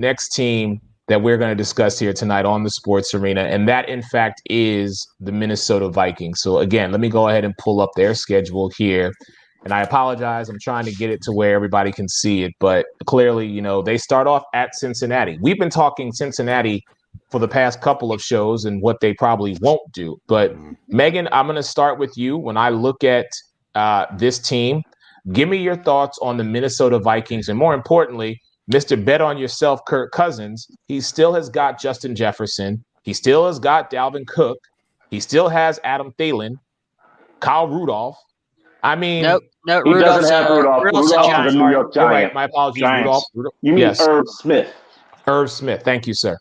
next team that we're going to discuss here tonight on the Sports Arena, and that, in fact, is the Minnesota Vikings. So, again, let me go ahead and pull up their schedule here. And I apologize. I'm trying to get it to where everybody can see it. But clearly, they start off at Cincinnati. We've been talking Cincinnati for the past couple of shows and what they probably won't do. But, Megan, I'm going to start with you. When I look at this team, give me your thoughts on the Minnesota Vikings. And more importantly, Mr. Bet on Yourself, Kirk Cousins, he still has got Justin Jefferson. He still has got Dalvin Cook. He still has Adam Thielen, Kyle Rudolph. I mean, nope. He doesn't have Rudolph. Rudolph is a New York Giant. Right. My apologies, Giants. Rudolph. You mean yes. Irv Smith? Irv Smith. Thank you, sir.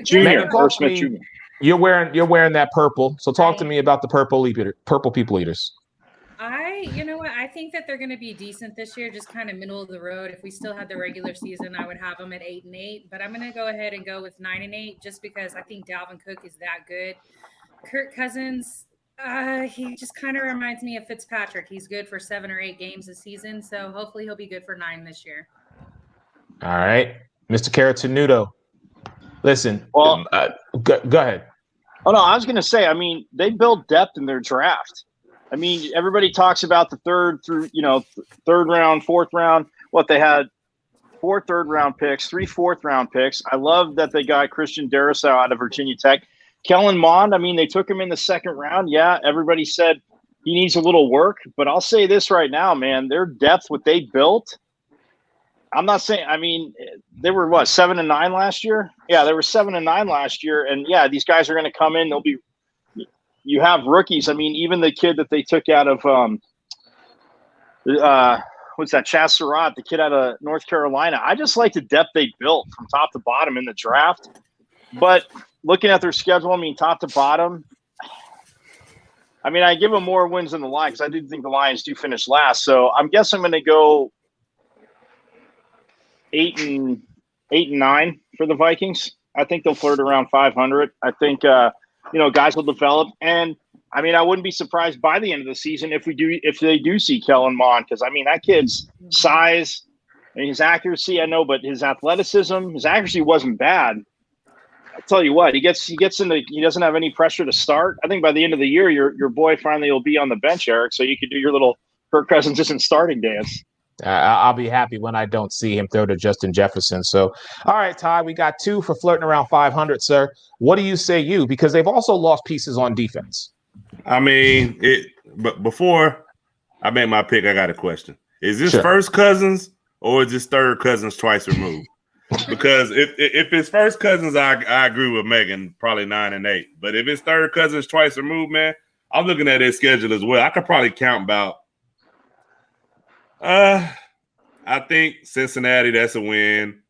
Junior. Irv Smith Jr. You're wearing that purple. So talk to me about the purple people eaters. You know what? I think that they're going to be decent this year, just kind of middle of the road. If we still had the regular season, I would have them at 8-8. But I'm going to go ahead and go with 9-8, just because I think Dalvin Cook is that good. Kirk Cousins, he just kind of reminds me of Fitzpatrick. He's good for 7 or 8 games this season, so hopefully he'll be good for 9 this year. All right, Mr. Caratanudo. Listen, well, go ahead. Oh no, I was going to say, I mean, they build depth in their draft. I mean, everybody talks about the third round, fourth round. What they had 4 third-round picks, 3 fourth-round picks. I love that they got Christian Darrisaw out of Virginia Tech. Kellen Mond, I mean, they took him in the second round. Yeah, everybody said he needs a little work, but I'll say this right now, man, their depth, what they built. I'm not saying. I mean, they were 7-9 last year. Yeah, they were 7-9 last year, and yeah, these guys are going to come in. They'll be. You have rookies. I mean, even the kid that they took out of what's that? Chaz Surratt, the kid out of North Carolina. I just like the depth they built from top to bottom in the draft. But looking at their schedule, I mean, top to bottom. I mean, I give them more wins than the Lions. I do think the Lions do finish last. So I'm guessing I'm going to go 8-9 for the Vikings. I think they'll flirt around 500. I think guys will develop, and I mean, I wouldn't be surprised by the end of the season if they do see Kellen Mond, because I mean, that kid's size and his accuracy, I know, but his athleticism, his accuracy wasn't bad. I tell you what, he gets into, he doesn't have any pressure to start. I think by the end of the year, your boy finally will be on the bench, Eric, so you could do your little Kirk Cousins isn't starting dance. I'll be happy when I don't see him throw to Justin Jefferson. So, all right, Ty, we got 2 for flirting around 500, sir. What do you say because they've also lost pieces on defense. I mean, but before I make my pick, I got a question. Is this first cousins or is this third cousins twice removed? Because if it's first cousins, I agree with Megan, probably 9-8. But if it's third cousins twice removed, man, I'm looking at their schedule as well. I could probably count about I think Cincinnati, that's a win.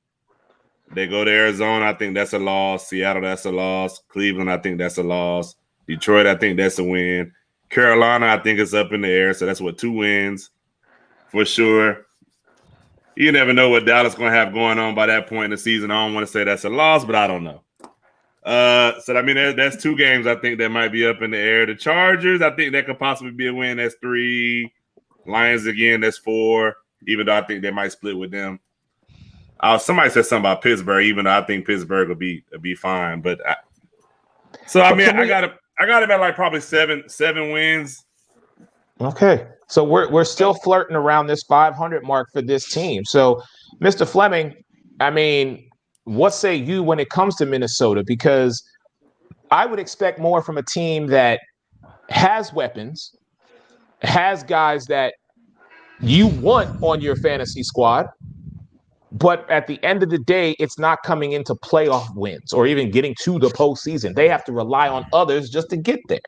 They go to Arizona, I think that's a loss. Seattle, that's a loss. Cleveland, I think that's a loss. Detroit, I think that's a win. Carolina, I think it's up in the air. So that's 2 wins for sure. You never know what Dallas going to have going on by that point in the season. I don't want to say that's a loss, but I don't know. So, I mean, that's 2 games I think that might be up in the air. The Chargers, I think that could possibly be a win. That's 3. Lions again, that's 4, even though I think they might split with them. Somebody said something about Pittsburgh, even though I think Pittsburgh will be fine. But I got him at like probably 7 wins. Okay, so we're still flirting around this 500 mark for this team. So, Mr. Fleming, I mean, what say you when it comes to Minnesota? Because I would expect more from a team that has weapons, has guys that you want on your fantasy squad, but at the end of the day, it's not coming into playoff wins or even getting to the postseason. They have to rely on others just to get there.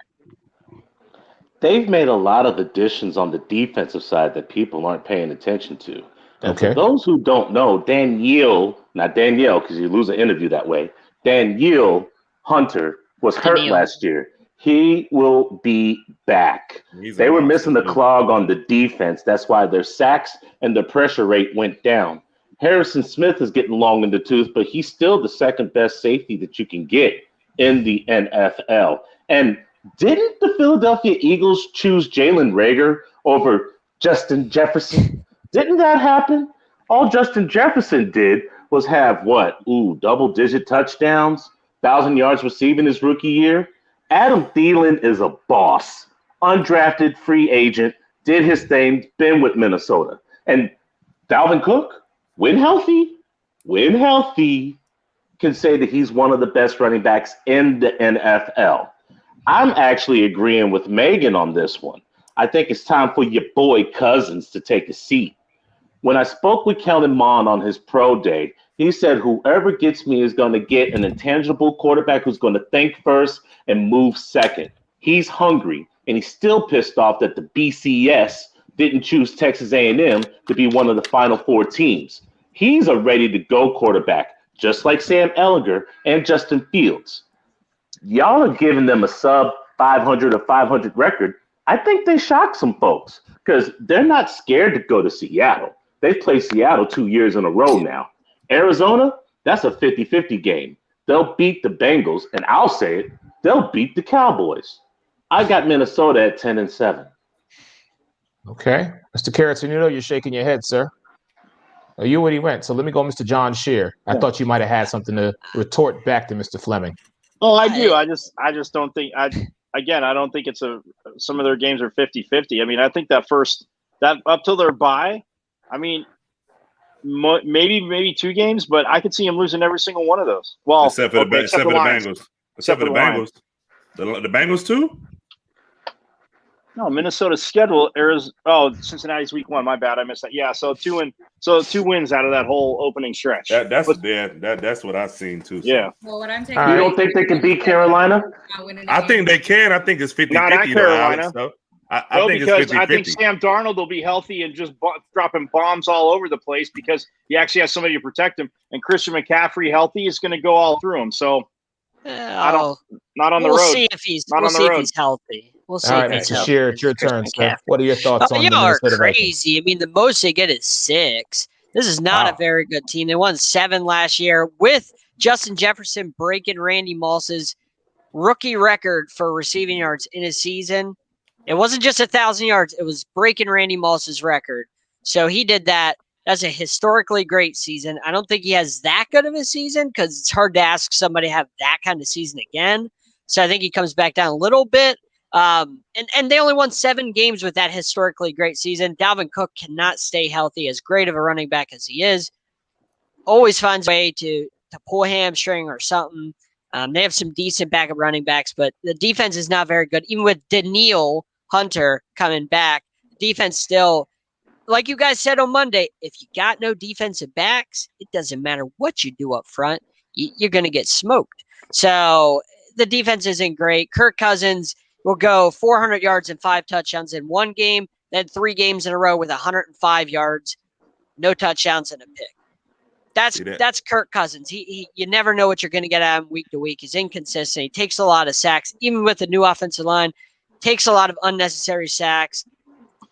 They've made a lot of additions on the defensive side that people aren't paying attention to. And for those who don't know, not Danielle, because you lose an interview that way, Danielle Hunter was hurt last year. He will be back. They were missing the clog on the defense. That's why their sacks and their pressure rate went down. Harrison Smith is getting long in the tooth, but he's still the second best safety that you can get in the NFL. And didn't the Philadelphia Eagles choose Jalen Reagor over Justin Jefferson? Didn't that happen? All Justin Jefferson did was have what? Double-digit touchdowns, 1,000 yards receiving his rookie year. Adam Thielen is a boss. Undrafted free agent, did his thing, been with Minnesota. And Dalvin Cook, when healthy, can say that he's one of the best running backs in the NFL. I'm actually agreeing with Megan on this one. I think it's time for your boy Cousins to take a seat. When I spoke with Kellen Mond on his pro day, he said whoever gets me is going to get an intangible quarterback who's going to think first and move second. He's hungry, and he's still pissed off that the BCS didn't choose Texas A&M to be one of the Final Four teams. He's a ready-to-go quarterback, just like Sam Ehlinger and Justin Fields. Y'all are giving them a sub 500 or 500 record. I think they shocked some folks because they're not scared to go to Seattle. They've played Seattle 2 years in a row now. Arizona, that's a 50-50 game. They'll beat the Bengals, and I'll say it, they'll beat the Cowboys. I got Minnesota at 10-7. Okay. Mr. Caratenuto, you're shaking your head, sir. Oh, you already went. So let me go, Mr. John Shear. I thought you might have had something to retort back to Mr. Fleming. Oh, I do. I just don't think I don't think it's some of their games are 50-50. I mean, I think that up till their bye, I mean, maybe 2 games, but I could see him losing every single one of those. Well, except for the Bengals. Except for the Bengals. The Bengals too? No, Minnesota's schedule. Cincinnati's week 1. My bad, I missed that. Yeah, so 2 wins out of that whole opening stretch. That's what I've seen too. So. Yeah. Well, what I'm taking. You don't think they can beat Carolina? I think they can. I think it's 50-50. Not at Carolina. Alex, so I think it's 50-50. I think Sam Darnold will be healthy and just dropping bombs all over the place because he actually has somebody to protect him. And Christian McCaffrey healthy is going to go all through him. So not on the road. We'll see if he's healthy. We'll see. All right, Mr. Shear, it's your turn, sir. What are your thoughts on the Y'all are Minnesota crazy. Vikings? I mean, the most they get is 6. This is not a very good team. They won 7 last year with Justin Jefferson breaking Randy Moss's rookie record for receiving yards in a season. It wasn't just 1,000 yards. It was breaking Randy Moss's record. So he did that. That's a historically great season. I don't think he has that good of a season because it's hard to ask somebody to have that kind of season again. So I think he comes back down a little bit. And they only won 7 games with that historically great season. Dalvin Cook cannot stay healthy, as great of a running back as he is. Always finds a way to pull a hamstring or something. They have some decent backup running backs, but the defense is not very good. Even with Danielle Hunter coming back, defense still, like you guys said on Monday, if you got no defensive backs, it doesn't matter what you do up front. You're going to get smoked. So the defense isn't great. Kirk Cousins will go 400 yards and 5 touchdowns in 1 game, then 3 games in a row with 105 yards, no touchdowns and a pick. That's Kirk Cousins. You never know what you're going to get out of him week to week. He's inconsistent. He takes a lot of sacks, even with the new offensive line. Takes a lot of unnecessary sacks,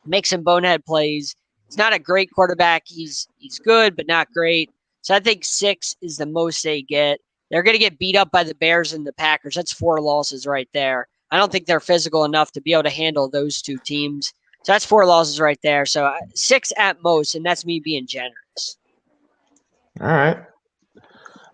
makes some bonehead plays. He's not a great quarterback. He's good, but not great. So I think 6 is the most they get. They're going to get beat up by the Bears and the Packers. That's 4 losses right there. I don't think they're physical enough to be able to handle those 2 teams. So that's 4 losses right there. So 6 at most, and that's me being generous. All right.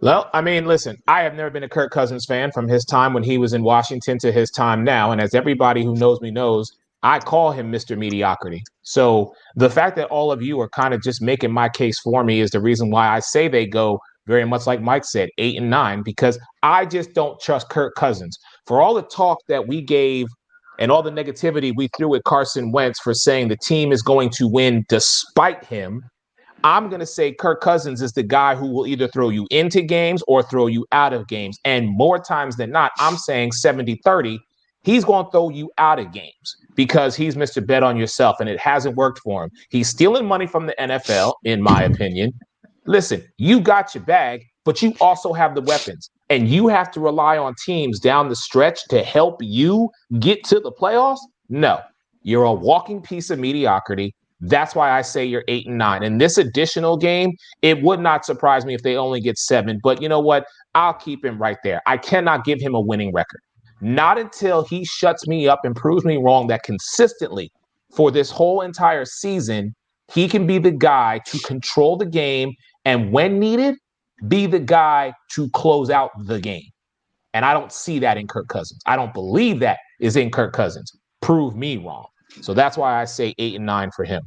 Well, I mean, listen, I have never been a Kirk Cousins fan from his time when he was in Washington to his time now. And as everybody who knows me knows, I call him Mr. Mediocrity. So the fact that all of you are kind of just making my case for me is the reason why I say they go very much like Mike said, 8-9, because I just don't trust Kirk Cousins. For all the talk that we gave and all the negativity we threw at Carson Wentz for saying the team is going to win despite him, I'm going to say Kirk Cousins is the guy who will either throw you into games or throw you out of games. And more times than not, I'm saying 70-30, he's going to throw you out of games because he's Mr. Bet on Yourself, and it hasn't worked for him. He's stealing money from the NFL, in my opinion. Listen, you got your bag, but you also have the weapons, and you have to rely on teams down the stretch to help you get to the playoffs? No, you're a walking piece of mediocrity. That's why I say you're 8-9. In this additional game, it would not surprise me if they only get 7. But you know what? I'll keep him right there. I cannot give him a winning record. Not until he shuts me up and proves me wrong that consistently for this whole entire season, he can be the guy to control the game and when needed, be the guy to close out the game. And I don't see that in Kirk Cousins. I don't believe that is in Kirk Cousins. Prove me wrong. So that's why I say 8 and 9 for him.